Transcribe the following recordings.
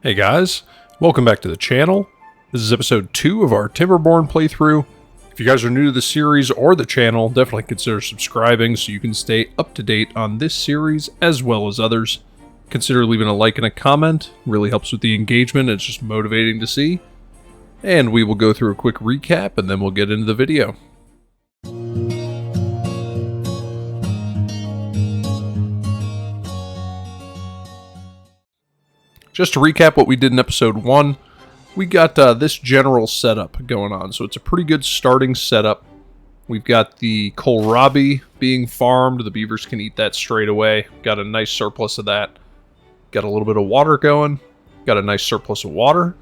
Hey guys, welcome back to the channel. This is episode 2 of our Timberborn playthrough. If you guys are new to the series or the channel, definitely consider subscribing so you can stay up to date on this series as well as others. Consider leaving a like and a comment, really helps with the engagement, it's just motivating to see. And we will go through a quick recap and then we'll get into the video. Just to recap what we did in episode 1, we got this general setup going on. So it's a pretty good starting setup. We've got the kohlrabi being farmed. The beavers can eat that straight away. Got a nice surplus of that. Got a little bit of water going. Got a nice surplus of water.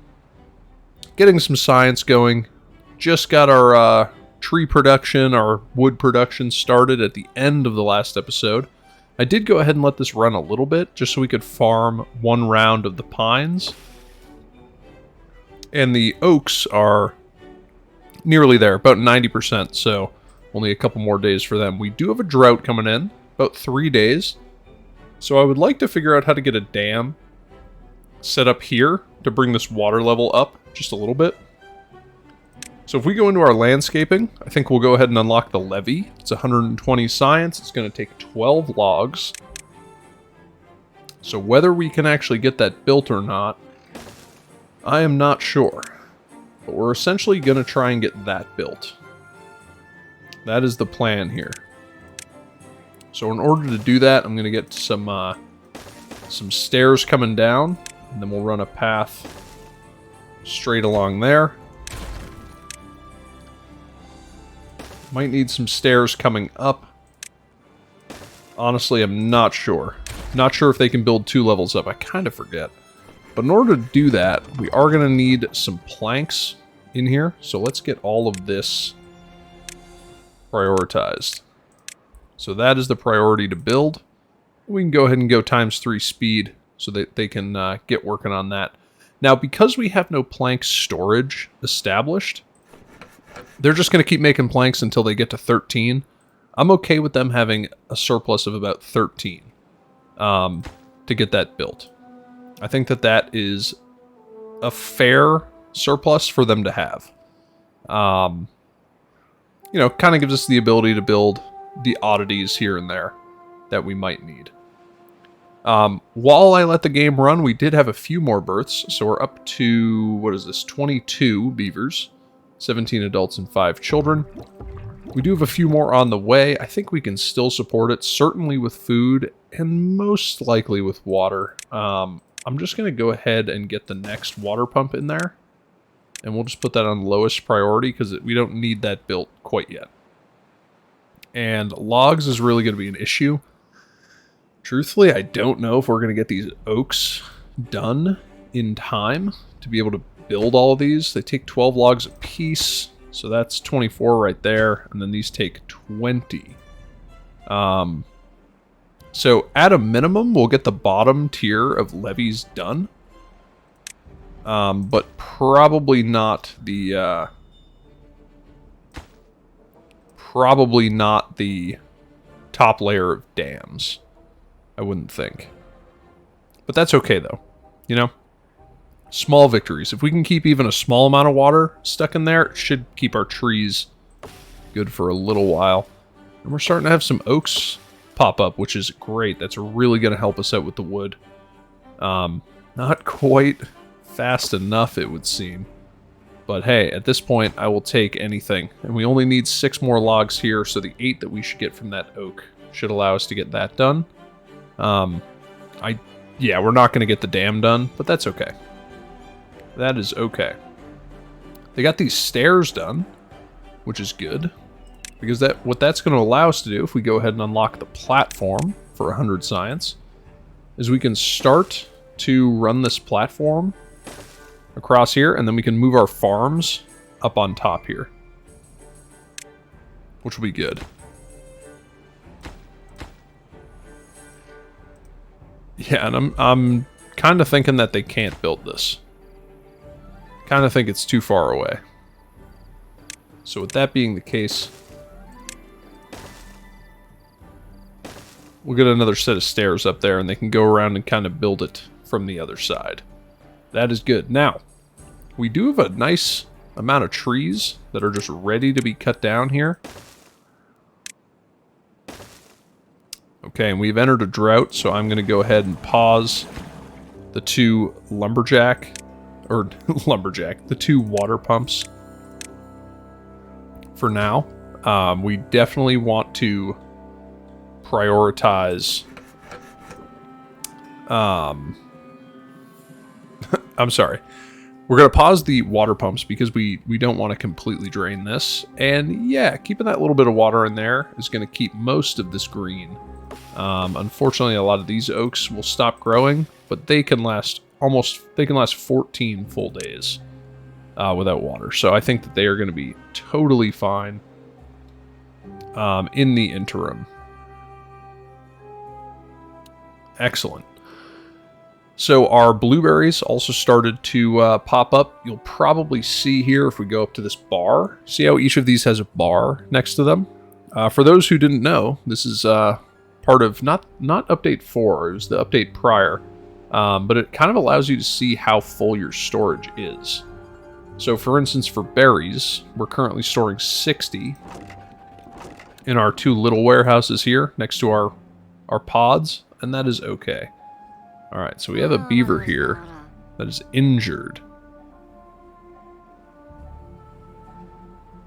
Getting some science going. Just got our tree production, our wood production started at the end of the last episode. I did go ahead and let this run a little bit, just so we could farm one round of the pines. And the oaks are nearly there, about 90%, so only a couple more days for them. We do have a drought coming in, about 3 days. So I would like to figure out how to get a dam set up here to bring this water level up just a little bit. So if we go into our landscaping, I think we'll go ahead and unlock the levee. It's 120 science. It's going to take 12 logs. So whether we can actually get that built or not, I am not sure. But we're essentially going to try and get that built. That is the plan here. So in order to do that, I'm going to get some stairs coming down. And then we'll run a path straight along there. Might need some stairs coming up. Honestly, I'm not sure. Not sure if they can build 2 levels up. I kind of forget. But in order to do that, we are going to need some planks in here. So let's get all of this prioritized. So that is the priority to build. We can go ahead and go ×3 speed so that they can get working on that. Now, because we have no plank storage established, they're just going to keep making planks until they get to 13. I'm okay with them having a surplus of about 13 to get that built. I think that that is a fair surplus for them to have. You know, kind of gives us the ability to build the oddities here and there that we might need. While I let the game run, we did have a few more births. So we're up to, what is this, 22 beavers. 17 adults and 5 children. We do have a few more on the way. I think we can still support it, certainly with food and most likely with water. I'm just going to go ahead and get the next water pump in there. And we'll just put that on lowest priority because we don't need that built quite yet. And logs is really going to be an issue. Truthfully, I don't know if we're going to get these oaks done in time to be able to build all of these. They take 12 logs a piece, so that's 24 right there, and then these take 20. So at a minimum, we'll get the bottom tier of levees done, but probably not the top layer of dams. I wouldn't think, but that's okay though, you know. Small victories. If we can keep even a small amount of water stuck in there, it should keep our trees good for a little while. And we're starting to have some oaks pop up, which is great. That's really going to help us out with the wood. Not quite fast enough, it would seem. But hey, at this point, I will take anything. And we only need 6 more logs here, so the 8 that we should get from that oak should allow us to get that done. Yeah, we're not going to get the dam done, but that's okay. That is okay. They got these stairs done, which is good. Because what that's going to allow us to do, if we go ahead and unlock the platform for 100 science, is we can start to run this platform across here, and then we can move our farms up on top here. Which will be good. Yeah, and I'm kind of thinking that they can't build this. Kind of think it's too far away. So with that being the case, we'll get another set of stairs up there and they can go around and kind of build it from the other side. That is good. Now, we do have a nice amount of trees that are just ready to be cut down here. Okay, and we've entered a drought, so I'm going to go ahead and pause the two lumberjack, the two water pumps for now. We definitely want to prioritize... I'm sorry. We're going to pause the water pumps because we don't want to completely drain this. And yeah, keeping that little bit of water in there is going to keep most of this green. Unfortunately, a lot of these oaks will stop growing, but they can last 14 full days without water. So I think that they are going to be totally fine in the interim. Excellent. So our blueberries also started to pop up. You'll probably see here if we go up to this bar. See how each of these has a bar next to them? For those who didn't know, this is part of not update 4. It was the update prior. But it kind of allows you to see how full your storage is. So for instance, for berries, we're currently storing 60 in our two little warehouses here next to our pods, and that is okay. Alright, so we have a beaver here that is injured.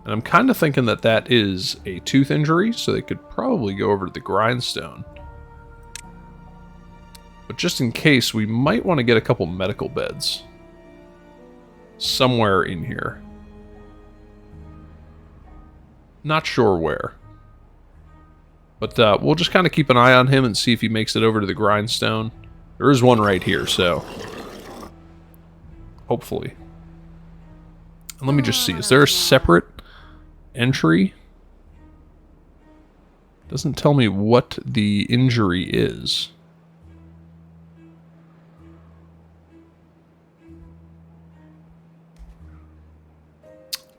And I'm kind of thinking that that is a tooth injury, so they could probably go over to the grindstone. But just in case, we might want to get a couple medical beds somewhere in here. Not sure where. But we'll just kind of keep an eye on him and see if he makes it over to the grindstone. There is one right here, so hopefully. And let me just see. Is there a separate entry? Doesn't tell me what the injury is.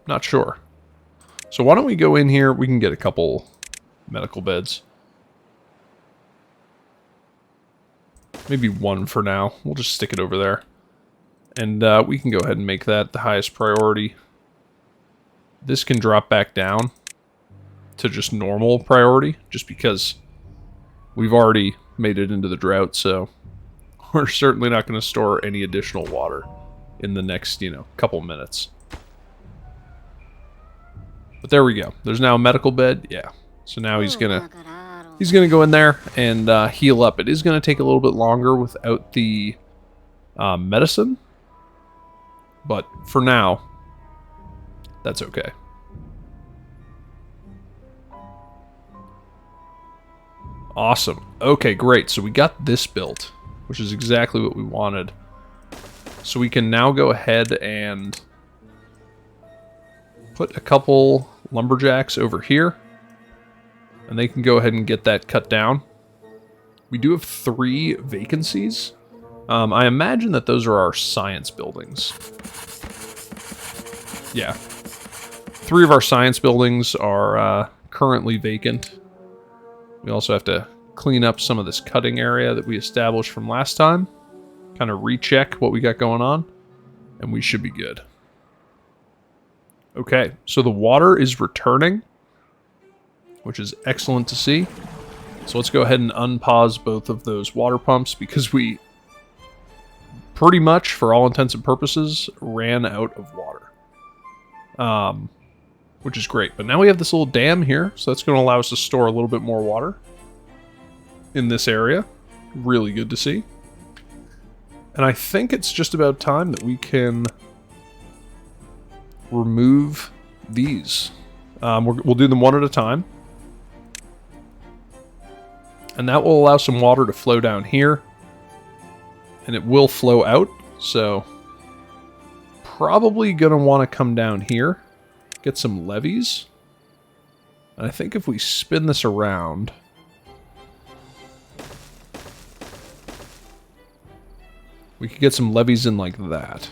Not sure. So why don't we go in here? We can get a couple medical beds. Maybe one for now. We'll just stick it over there. And we can go ahead and make that the highest priority. This can drop back down to just normal priority, just because we've already made it into the drought, so we're certainly not going to store any additional water in the next, couple minutes. But there we go. There's now a medical bed. Yeah. So now he's gonna go in there and heal up. It is gonna take a little bit longer without the medicine, but for now, that's okay. Awesome. Okay, great. So we got this built, which is exactly what we wanted. So we can now go ahead and put a couple lumberjacks over here, and they can go ahead and get that cut down. We do have 3 vacancies. I imagine that those are our science buildings. Yeah. 3 of our science buildings are currently vacant. We also have to clean up some of this cutting area that we established from last time. Kind of recheck what we got going on, and we should be good. Okay, so the water is returning, which is excellent to see. So let's go ahead and unpause both of those water pumps because we pretty much, for all intents and purposes, ran out of water. Which is great. But now we have this little dam here, so that's going to allow us to store a little bit more water in this area. Really good to see. And I think it's just about time that we can remove these. We'll do them one at a time. And that will allow some water to flow down here. And it will flow out. So probably going to want to come down here. Get some levees. And I think if we spin this around, we could get some levees in like that.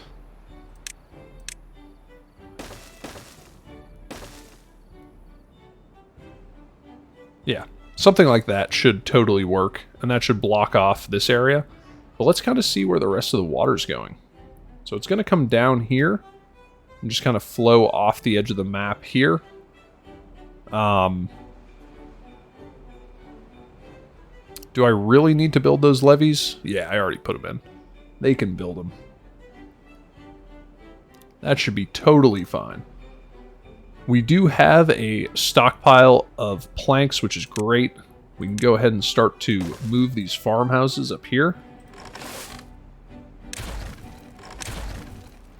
Yeah, something like that should totally work, and that should block off this area. But let's kind of see where the rest of the water's going. So it's going to come down here and just kind of flow off the edge of the map here. Do I really need to build those levees? Yeah, I already put them in. They can build them. That should be totally fine. We do have a stockpile of planks, which is great. We can go ahead and start to move these farmhouses up here.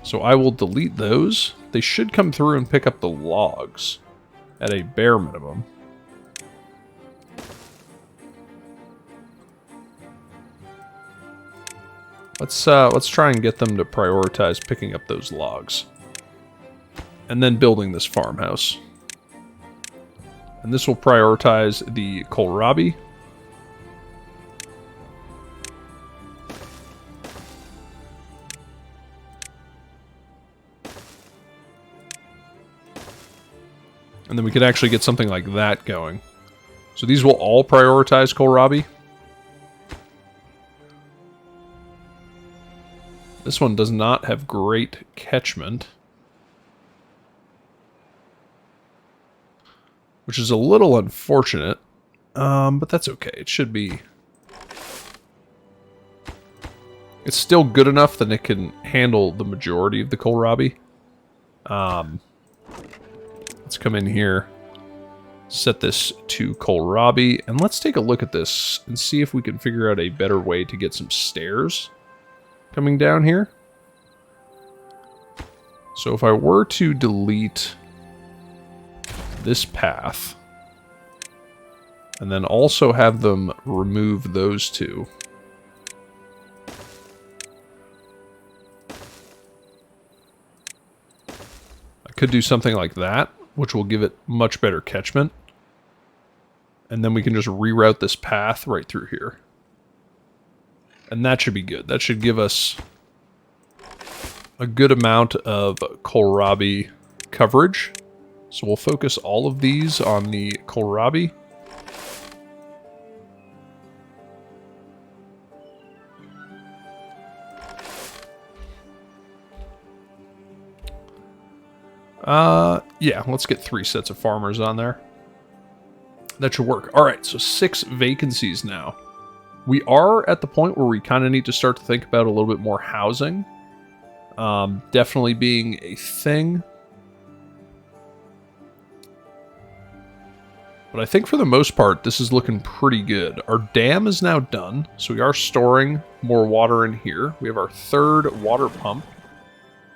So I will delete those. They should come through and pick up the logs at a bare minimum. Let's try and get them to prioritize picking up those logs. And then building this farmhouse. And this will prioritize the kohlrabi. And then we could actually get something like that going. So these will all prioritize kohlrabi. This one does not have great catchment, which is a little unfortunate, but that's okay. It should be... It's still good enough that it can handle the majority of the kohlrabi. Let's come in here, set this to kohlrabi, and let's take a look at this and see if we can figure out a better way to get some stairs coming down here. So if I were to delete this path, and then also have them remove those two, I could do something like that, which will give it much better catchment. And then we can just reroute this path right through here. And that should be good. That should give us a good amount of kohlrabi coverage. So we'll focus all of these on the kohlrabi. Yeah, let's get 3 sets of farmers on there. That should work. All right, so 6 vacancies now. We are at the point where we kind of need to start to think about a little bit more housing. Definitely being a thing. But I think for the most part, this is looking pretty good. Our dam is now done, so we are storing more water in here. We have our 3rd water pump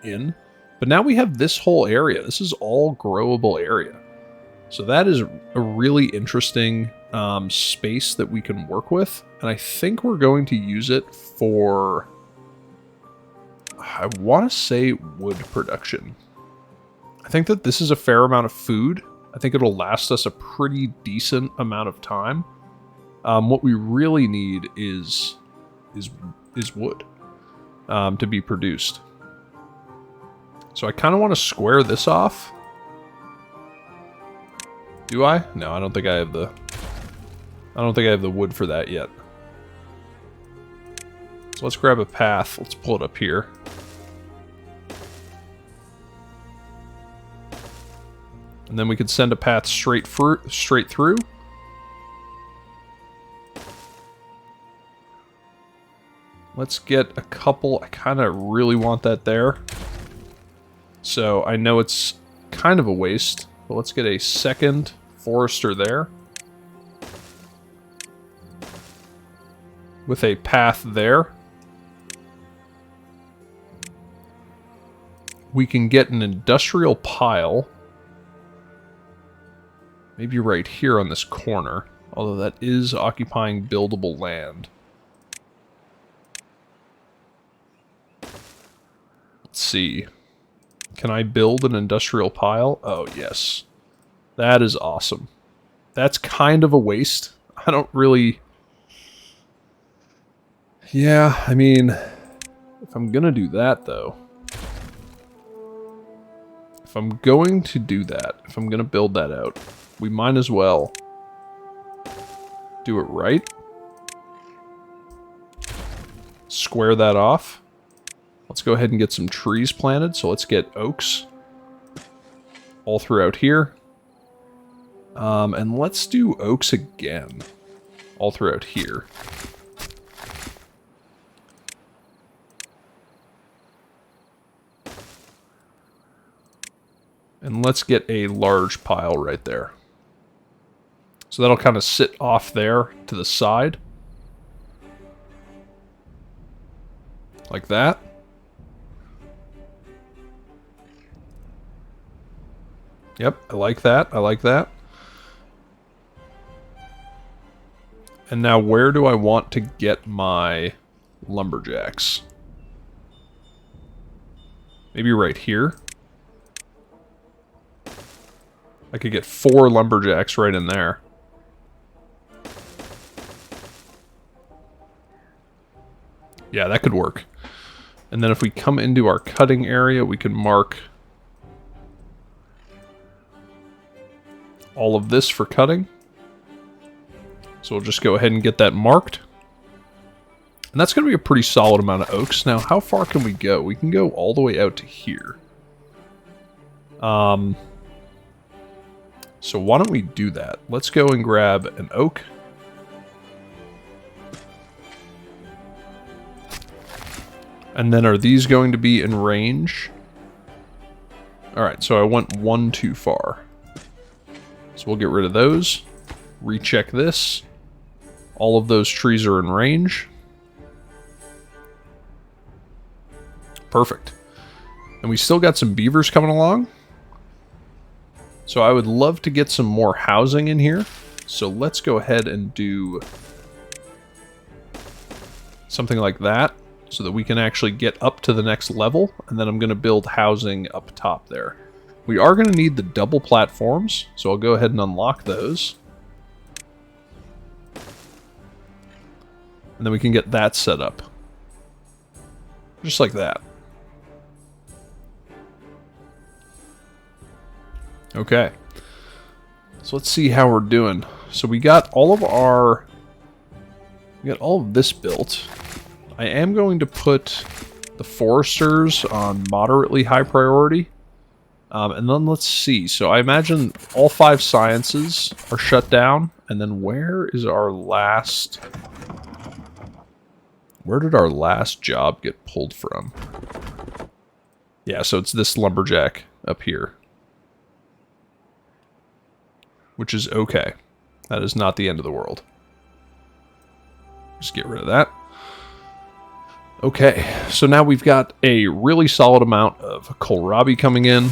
in. But now we have this whole area. This is all growable area. So that is a really interesting space that we can work with. And I think we're going to use it for, I want to say, wood production. I think that this is a fair amount of food. I think it'll last us a pretty decent amount of time. What we really need is wood to be produced. So I kind of want to square this off. Do I? No, I don't think I have the... I don't think I have the wood for that yet. So let's grab a path. Let's pull it up here. And then we could send a path straight through. Let's get a couple. I kind of really want that there. So I know it's kind of a waste, but let's get a 2nd forester there. With a path there. We can get an industrial pile. Maybe right here on this corner, although that is occupying buildable land. Let's see. Can I build an industrial pile? Oh, yes. That is awesome. That's kind of a waste. I don't really... Yeah, I mean, if I'm gonna do that, though... If I'm going to do that, if I'm gonna build that out, we might as well do it right. Square that off. Let's go ahead and get some trees planted. So let's get oaks all throughout here. And let's do oaks again all throughout here. And let's get a large pile right there. So that'll kind of sit off there to the side. Like that. Yep, I like that. I like that. And now where do I want to get my lumberjacks? Maybe right here. I could get 4 lumberjacks right in there. Yeah, that could work. And then if we come into our cutting area, we can mark all of this for cutting. So we'll just go ahead and get that marked. And that's going to be a pretty solid amount of oaks. Now, how far can we go? We can go all the way out to here. So why don't we do that? Let's go and grab an oak. And then are these going to be in range? Alright, so I went 1 too far. So we'll get rid of those. Recheck this. All of those trees are in range. Perfect. And we still got some beavers coming along. So I would love to get some more housing in here. So let's go ahead and do something like that so that we can actually get up to the next level. And then I'm going to build housing up top there. We are going to need the double platforms, so I'll go ahead and unlock those. And then we can get that set up. Just like that. Okay. So let's see how we're doing. So we got all of our... We got all of this built. I am going to put the foresters on moderately high priority. And then let's see. So I imagine all 5 sciences are shut down. And then where is our last... Where did our last job get pulled from? Yeah, so it's this lumberjack up here. Which is okay. That is not the end of the world. Just get rid of that. Okay, so now we've got a really solid amount of kohlrabi coming in.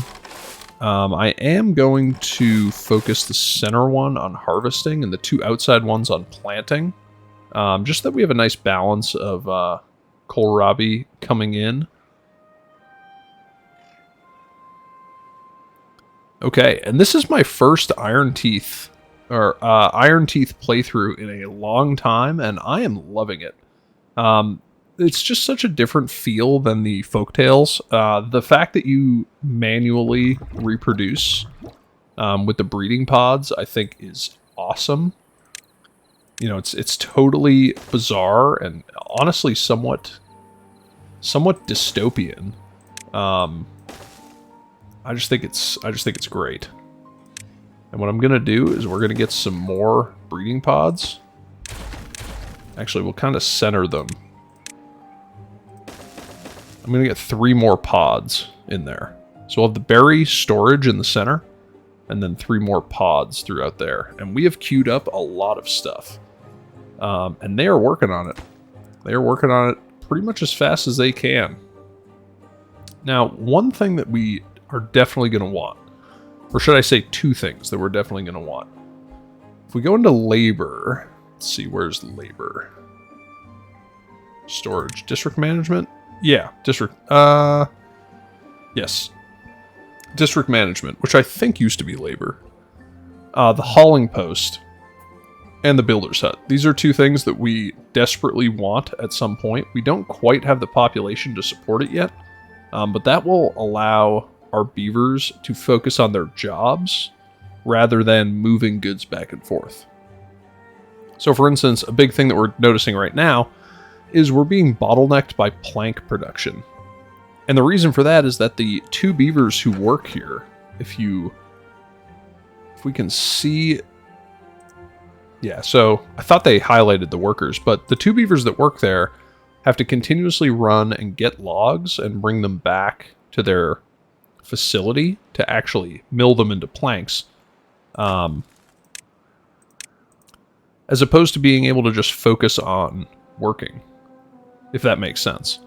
I am going to focus the center one on harvesting and the 2 outside ones on planting. Just that we have a nice balance of kohlrabi coming in. Okay, and this is my first Iron Teeth playthrough in a long time, and I am loving it. It's just such a different feel than the folktales. The fact that you manually reproduce with the breeding pods, I think, is awesome. You know, it's totally bizarre and honestly somewhat dystopian. I just think it's great. And what I'm gonna do is we're gonna get some more breeding pods. Actually, we'll kind of center them. I'm gonna get 3 more pods in there. So we'll have the berry storage in the center, and then 3 more pods throughout there. And we have queued up a lot of stuff. And they are working on it. They are working on it pretty much as fast as they can. Now, one thing that we are definitely going to want, or should I say 2 things that we're definitely going to want. If we go into labor, let's see, where's labor? Storage, district management? Yeah, district, yes. District management, which I think used to be labor. The hauling post and the builder's hut. These are 2 things that we desperately want at some point. We don't quite have the population to support it yet, but that will allow our beavers to focus on their jobs rather than moving goods back and forth. So for instance, a big thing that we're noticing right now is we're being bottlenecked by plank production. And the reason for that is that the 2 beavers who work here, if we can see... Yeah, so I thought they highlighted the workers, but the 2 beavers that work there have to continuously run and get logs and bring them back to their facility to actually mill them into planks. As opposed to being able to just focus on working, if that makes sense.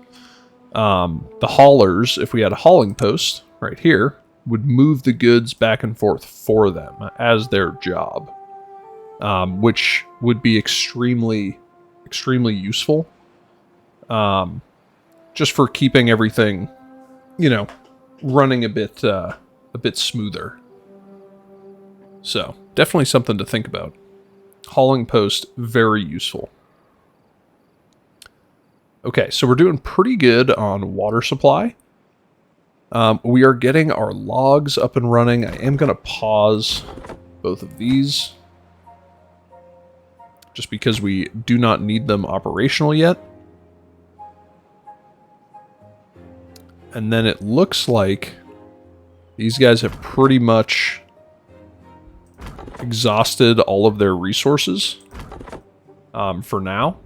The haulers, if we had a hauling post right here, would move the goods back and forth for them as their job, which would be extremely, extremely useful, just for keeping everything, you know, running a bit smoother. So definitely something to think about. Hauling post, very useful. Okay, so we're doing pretty good on water supply. We are getting our logs up and running. I am going to pause both of these, just because we do not need them operational yet. And then it looks like these guys have pretty much exhausted all of their resources for now.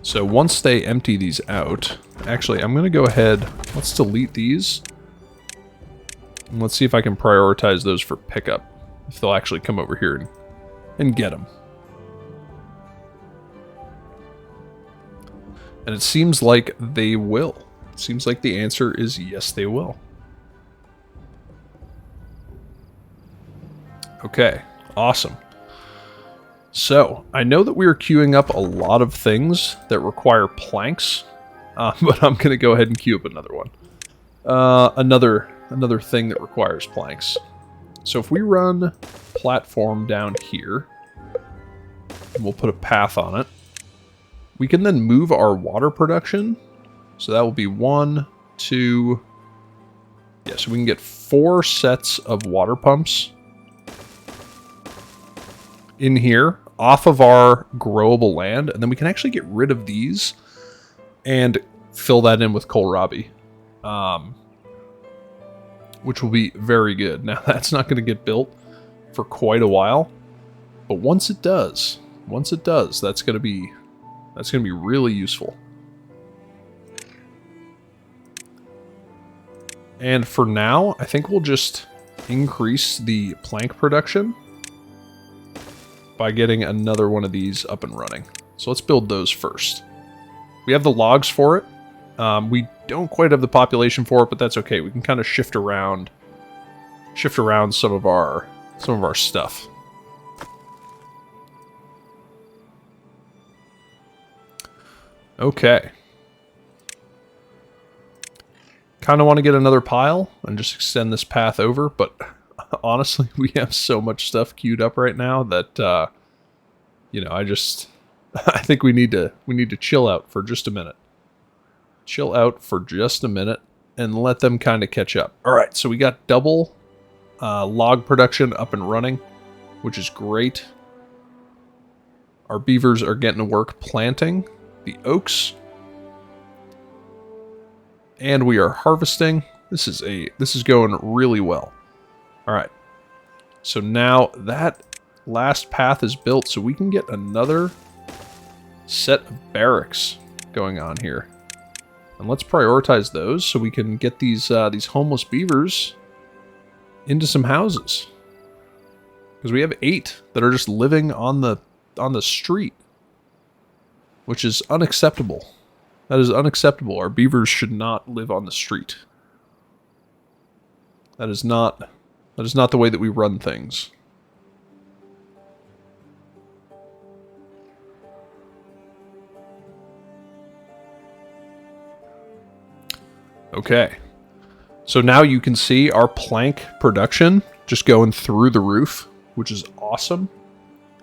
So once they empty these out, actually, I'm going to go ahead, let's delete these. And let's see if I can prioritize those for pickup, if they'll actually come over here and get them. And it seems like they will. It seems like the answer is yes, they will. Okay, awesome. So, I know that we are queuing up a lot of things that require planks, but I'm going to go ahead and queue up another one. Another thing that requires planks. So if we run platform down here, and we'll put a path on it, we can then move our water production. So that will be 1, 2... Yeah, so we can get 4 sets of water pumps in here off of our growable land, and then we can actually get rid of these and fill that in with kohlrabi, which will be very good. Now that's not going to get built for quite a while, but once it does, that's going to be really useful. And for now, I think we'll just increase the plank production by getting another one of these up and running. So let's build those first. We have the logs for it. We don't quite have the population for it, but that's okay. We can kind of shift around some of our stuff. Okay. Kind of want to get another pile and just extend this path over, but honestly, we have so much stuff queued up right now that, you know, I think we need to chill out for just a minute. Chill out for just a minute and let them kind of catch up. All right, so we got double log production up and running, which is great. Our beavers are getting to work planting the oaks, and we are harvesting. This is going really well. All right, so now that last path is built, so we can get another set of barracks going on here. And let's prioritize those so we can get these homeless beavers into some houses. Because we have 8 that are just living on the street, which is unacceptable. That is unacceptable. Our beavers should not live on the street. That is not the way that we run things. Okay, so now you can see our plank production just going through the roof, which is awesome.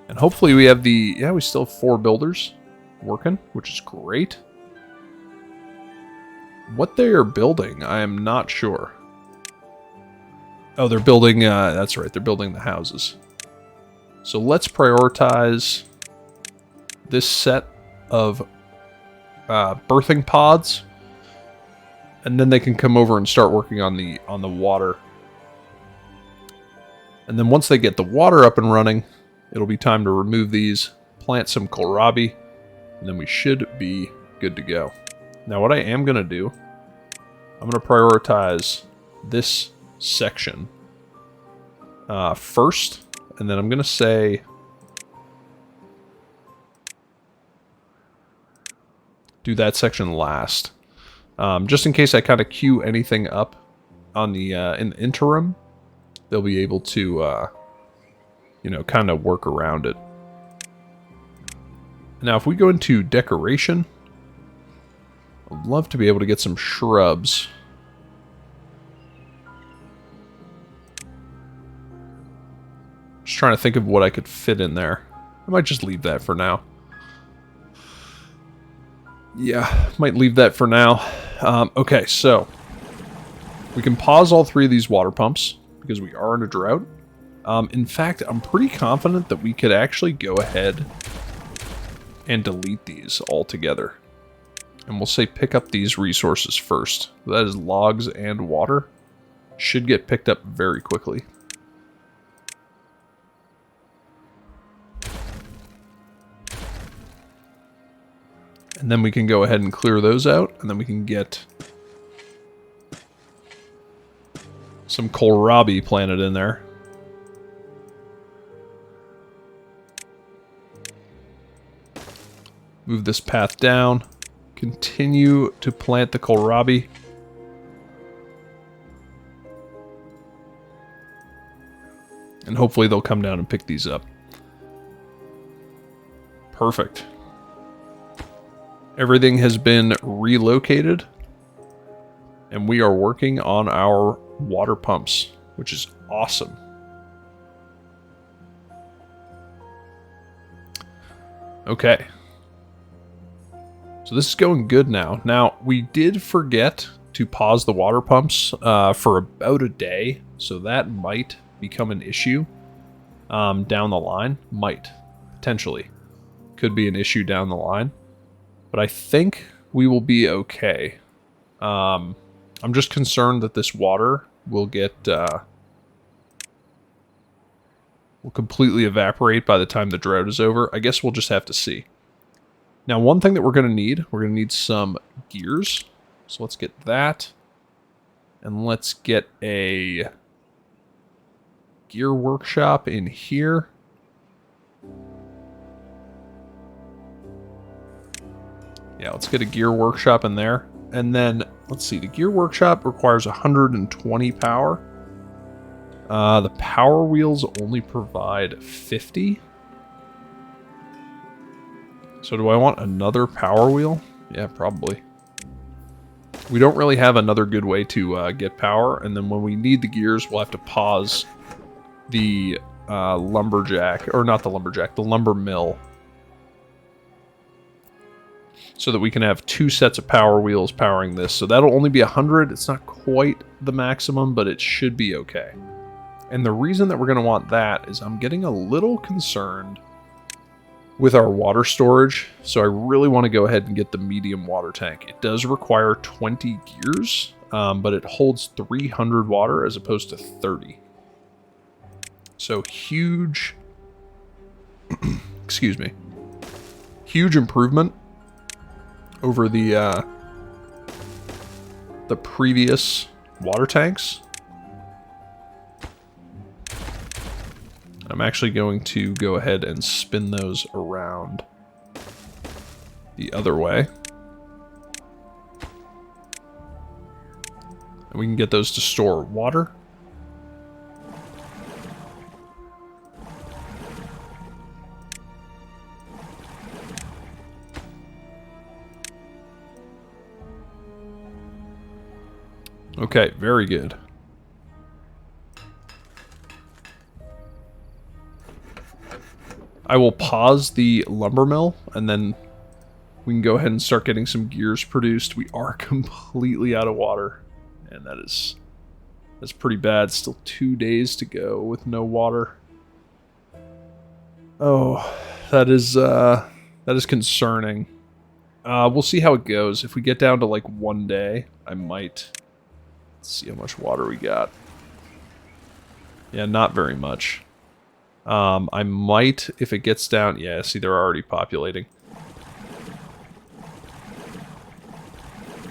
And hopefully we have we still have 4 builders working, which is great. What they are building, I am not sure. Oh, they're building, that's right, they're building the houses. So let's prioritize this set of birthing pods And then they can come over and start working on the water. And then once they get the water up and running, it'll be time to remove these, plant some kohlrabi, and then we should be good to go. Now what I am going to do, I'm going to prioritize this section first, and then I'm going to say do that section last. Just in case I kind of queue anything up on the in the interim, they'll be able to, you know, kind of work around it. Now, if we go into decoration, I'd love to be able to get some shrubs. Just trying to think of what I could fit in there. I might just leave that for now. Yeah, might leave that for now. Okay, so we can pause all three of these water pumps because we are in a drought. In fact, I'm pretty confident that we could actually go ahead and delete these altogether. And we'll say pick up these resources first. That is logs and water. Should get picked up very quickly. And then we can go ahead and clear those out, and then we can get some kohlrabi planted in there. Move this path down. Continue to plant the kohlrabi. And hopefully they'll come down and pick these up. Perfect. Everything has been relocated, and we are working on our water pumps, which is awesome. Okay. So this is going good now. Now, we did forget to pause the water pumps for about a day, so that might become an issue down the line. Might. Potentially. Could be an issue down the line. But I think we will be okay. I'm just concerned that this water will get will completely evaporate by the time the drought is over. I guess we'll just have to see. Now, one thing that we're going to need some gears. So let's get that. And let's get a gear workshop in here. Yeah, let's get a gear workshop in there. And then, let's see, the gear workshop requires 120 power. The power wheels only provide 50. So do I want another power wheel? Yeah, probably. We don't really have another good way to get power. And then when we need the gears, we'll have to pause the lumberjack, or not the lumberjack, the lumber mill. So that we can have two sets of power wheels powering this. So that'll only be 100. It's not quite the maximum, but it should be okay. And the reason that we're going to want that is I'm getting a little concerned with our water storage. So I really want to go ahead and get the medium water tank. It does require 20 gears, but it holds 300 water as opposed to 30. So huge, excuse me, huge improvement over the previous water tanks. I'm actually going to go ahead and spin those around the other way. And we can get those to store water. Okay, very good. I will pause the lumber mill, and then we can go ahead and start getting some gears produced. We are completely out of water, and that's pretty bad. Still 2 days to go with no water. Oh, that is concerning. We'll see how it goes. If we get down to like 1 day, I might... Let's see how much water we got. Yeah, not very much. I might, if it gets down... Yeah, see, they're already populating.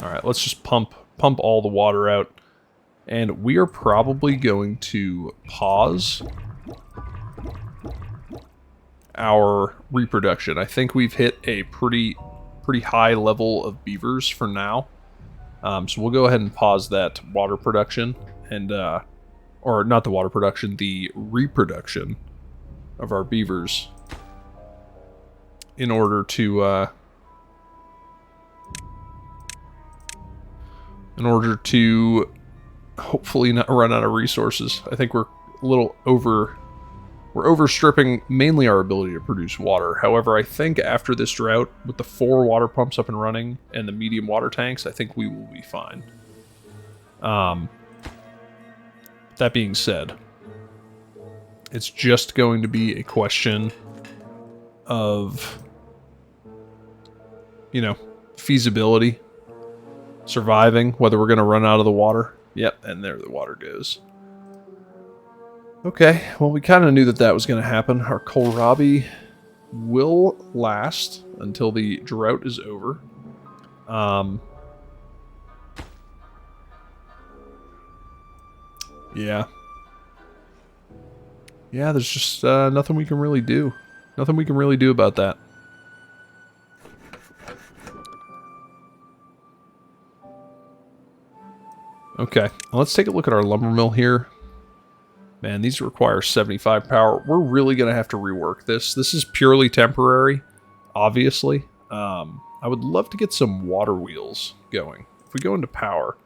Alright, let's just pump all the water out. And we are probably going to pause our reproduction. I think we've hit a pretty high level of beavers for now. So we'll go ahead and pause that water production and or not the water production, the reproduction of our beavers in order to hopefully not run out of resources. I think we're a little we're overstripping mainly our ability to produce water. However, I think after this drought, with the 4 water pumps up and running and the medium water tanks, I think we will be fine. That being said, it's just going to be a question of, you know, feasibility, surviving, whether we're going to run out of the water. Yep, and there the water goes. Okay, well, we kind of knew that was going to happen. Our kohlrabi will last until the drought is over. Yeah. Yeah, there's just nothing we can really do. Nothing we can really do about that. Okay, let's take a look at our lumber mill here. Man, these require 75 power. We're really going to have to rework this. This is purely temporary, obviously. I would love to get some water wheels going. If we go into power...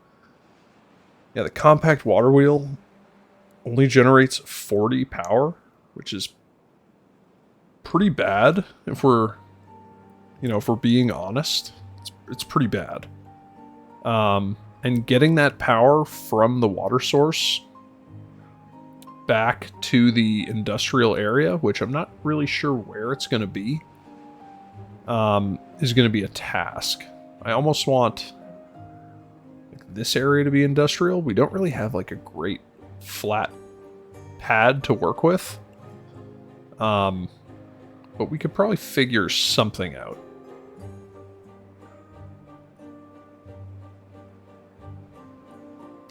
Yeah, the compact water wheel only generates 40 power, which is pretty bad if we're, you know, if we're being honest. It's pretty bad. And getting that power from the water source back to the industrial area, which I'm not really sure where it's going to be, is going to be a task. I almost want this area to be industrial. We don't really have like a great flat pad to work with. But we could probably figure something out.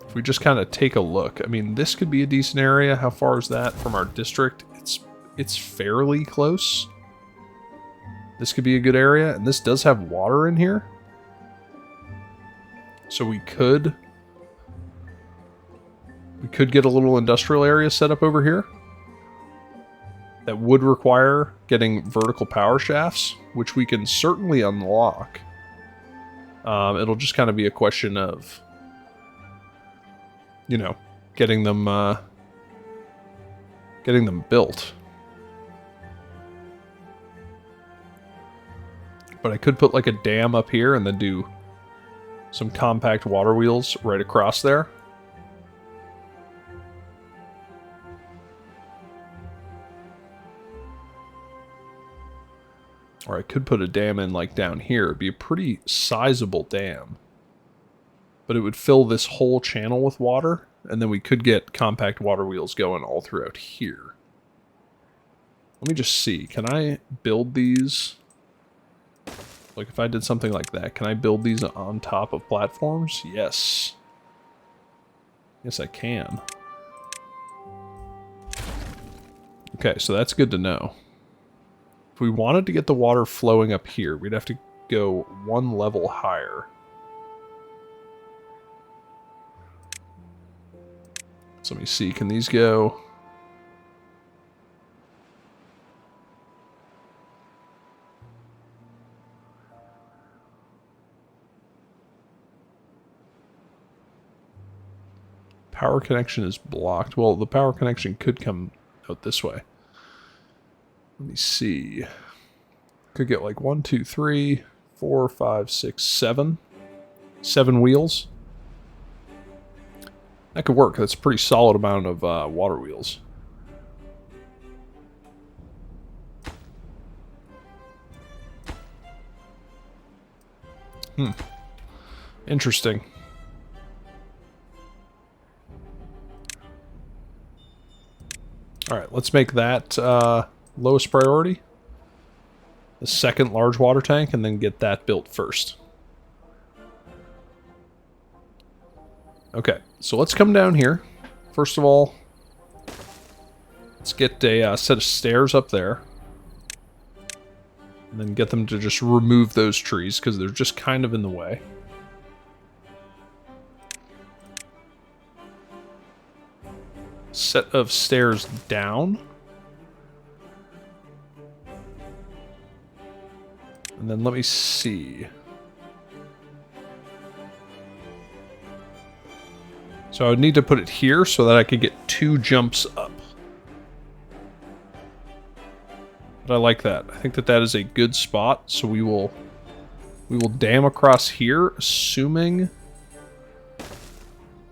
If we just kind of take a look. I mean, this could be a decent area. How far is that from our district? It's fairly close. This could be a good area, and this does have water in here. So we could get a little industrial area set up over here. That would require getting vertical power shafts, which we can certainly unlock. It'll just kind of be a question of, you know, getting them built. But I could put like a dam up here and then do some compact water wheels right across there. Or I could put a dam in like down here. It'd be a pretty sizable dam. But it would fill this whole channel with water, and then we could get compact water wheels going all throughout here. Let me just see. Can I build these? Like if I did something like that, can I build these on top of platforms? Yes. Yes, I can. Okay, so that's good to know. If we wanted to get the water flowing up here, we'd have to go 1 level higher. So let me see, can these go? Power connection is blocked. Well, the power connection could come out this way. Let me see. Could get like 1, 2, 3, 4, 5, 6, 7. 7 wheels. That could work. That's a pretty solid amount of water wheels. Interesting. Alright, let's make that lowest priority. The second large water tank, and then get that built first. Okay, so let's come down here. First of all, let's get a set of stairs up there. And then get them to just remove those trees, because they're just kind of in the way. Set of stairs down. And then let me see. So I would need to put it here so that I could get 2 jumps up. But I like that. I think that that is a good spot. So we will dam across here, assuming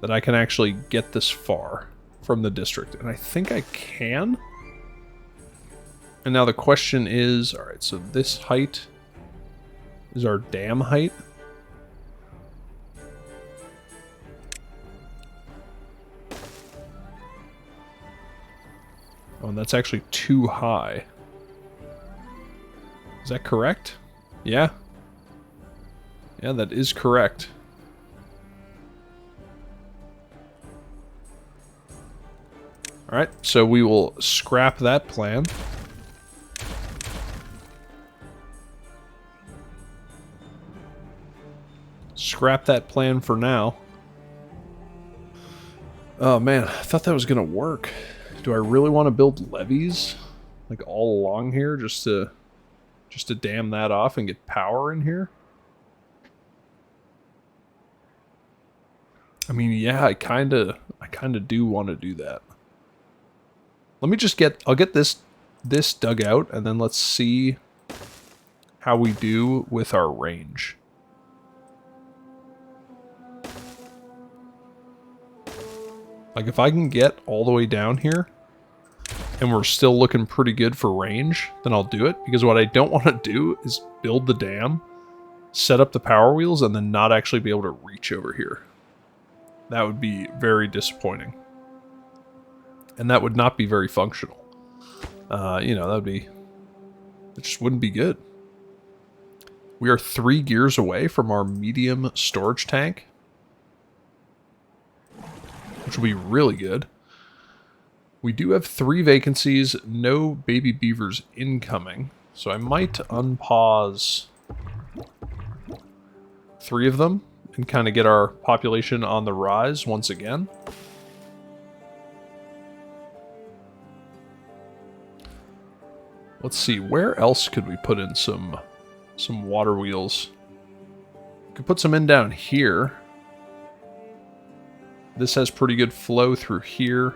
that I can actually get this far from the district. And I think I can. And now the question is, all right, so this height is our dam height. Oh, and that's actually too high. Is that correct? Yeah. Yeah, that is correct. Alright, so we will scrap that plan. Scrap that plan for now. Oh man, I thought that was gonna work. Do I really want to build levees like all along here just to dam that off and get power in here? I mean, yeah, I kind of do want to do that. Let me just I'll get this dug out, and then let's see how we do with our range. Like, if I can get all the way down here, and we're still looking pretty good for range, then I'll do it. Because what I don't want to do is build the dam, set up the power wheels, and then not actually be able to reach over here. That would be very disappointing. And that would not be very functional. You know, it just wouldn't be good. We are 3 gears away from our medium storage tank, which will be really good. We do have 3 vacancies, no baby beavers incoming, so I might unpause 3 of them and kind of get our population on the rise once again. Let's see, where else could we put in some water wheels? We could put some in down here. This has pretty good flow through here.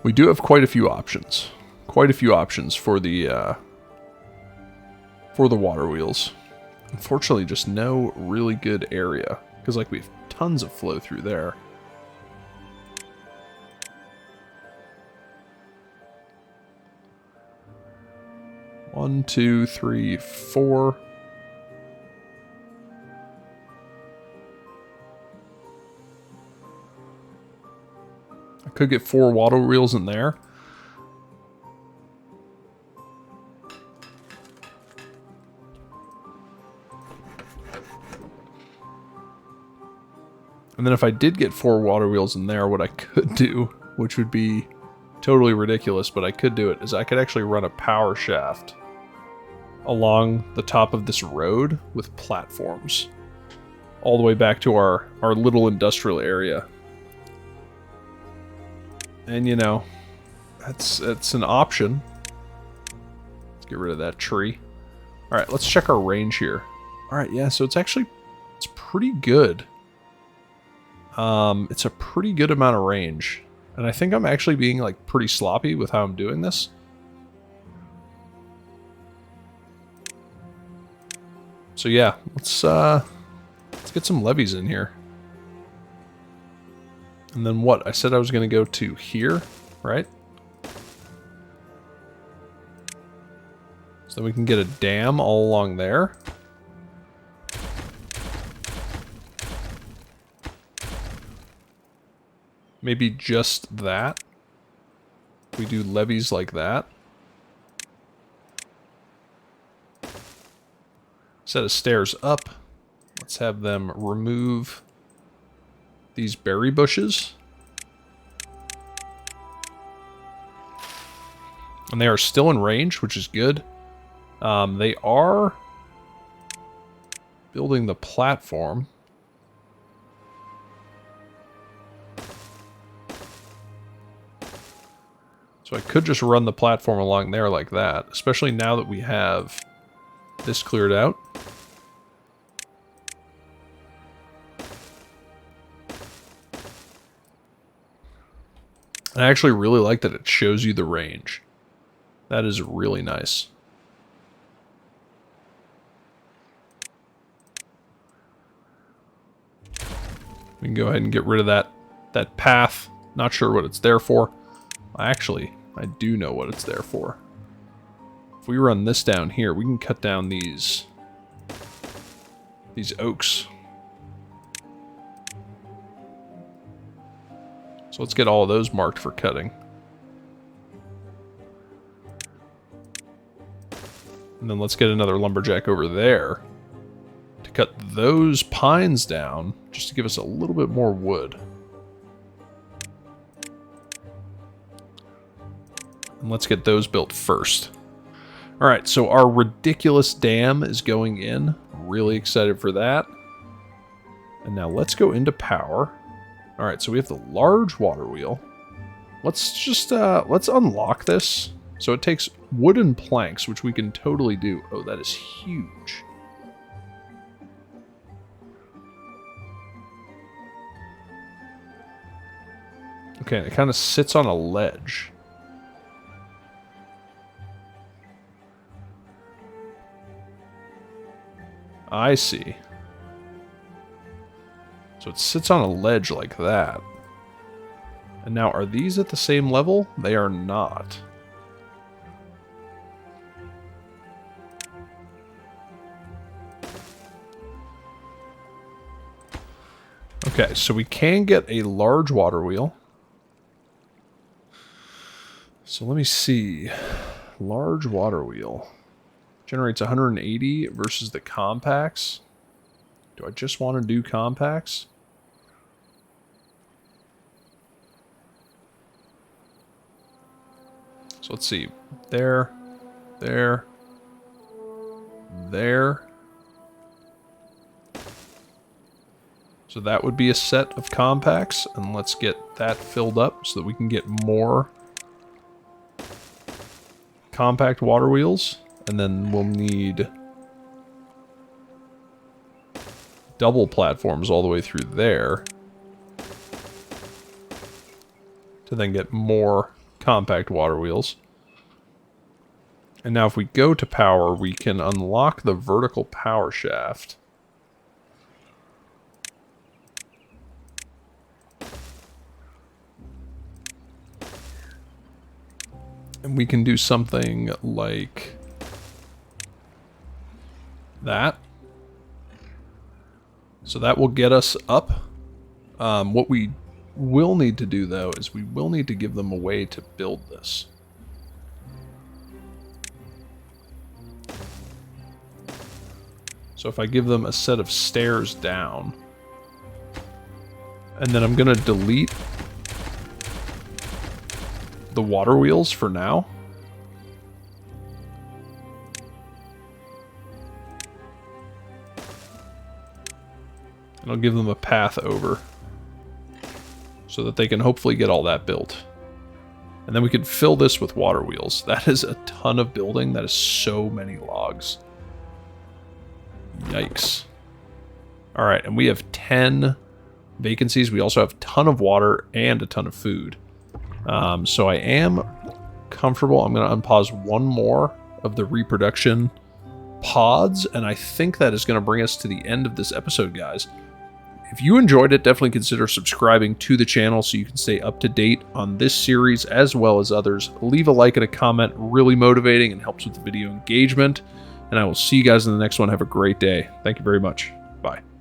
We do have quite a few options. Quite a few options for the water wheels. Unfortunately, just no really good area. Because, like, we have tons of flow through there. One, two, three, 4. I could get 4 water wheels in there. And then if I did get 4 water wheels in there, what I could do, which would be totally ridiculous, but I could do it, is I could actually run a power shaft along the top of this road with platforms all the way back to our little industrial area. And, you know, that's an option. Let's get rid of that tree. All right, let's check our range here. All right, yeah, so it's pretty good. It's a pretty good amount of range. And I think I'm actually being, like, pretty sloppy with how I'm doing this. So yeah, let's get some levees in here. And then what? I said I was going to go to here, right? So then we can get a dam all along there. Maybe just that. We do levees like that. Set of stairs up. Let's have them remove these berry bushes. And they are still in range, which is good. They are building the platform. So I could just run the platform along there like that, especially now that we have this cleared out. I actually really like that it shows you the range. That is really nice. We can go ahead and get rid of that path. Not sure what it's there for. Actually, I do know what it's there for. If we run this down here, we can cut down these oaks. So let's get all of those marked for cutting. And then let's get another lumberjack over there to cut those pines down, just to give us a little bit more wood. And let's get those built first. Alright, so our ridiculous dam is going in. Really excited for that. And now let's go into power. Alright, so we have the large water wheel. Let's just, let's unlock this. So it takes wooden planks, which we can totally do. Oh, that is huge. Okay, and it kind of sits on a ledge. I see. So it sits on a ledge like that. And now, are these at the same level? They are not. Okay, so we can get a large water wheel. So let me see. Large water wheel. Generates 180 versus the compacts. Do I just want to do compacts? So let's see. There. There. So that would be a set of compacts, and let's get that filled up so that we can get more compact water wheels. And then we'll need double platforms all the way through there to then get more compact water wheels. And now if we go to power, we can unlock the vertical power shaft. And we can do something like that. So that will get us up. What we will need to do, though, is we will need to give them a way to build this. So if I give them a set of stairs down, and then I'm going to delete the water wheels for now. And I'll give them a path over so that they can hopefully get all that built. And then we can fill this with water wheels. That is a ton of building. That is so many logs. Yikes. All right, and we have 10 vacancies. We also have a ton of water and a ton of food. So I am comfortable. I'm going to unpause one more of the reproduction pods, and I think that is going to bring us to the end of this episode, guys. If you enjoyed it, definitely consider subscribing to the channel so you can stay up to date on this series as well as others. Leave a like and a comment, really motivating and helps with the video engagement. And I will see you guys in the next one. Have a great day. Thank you very much. Bye.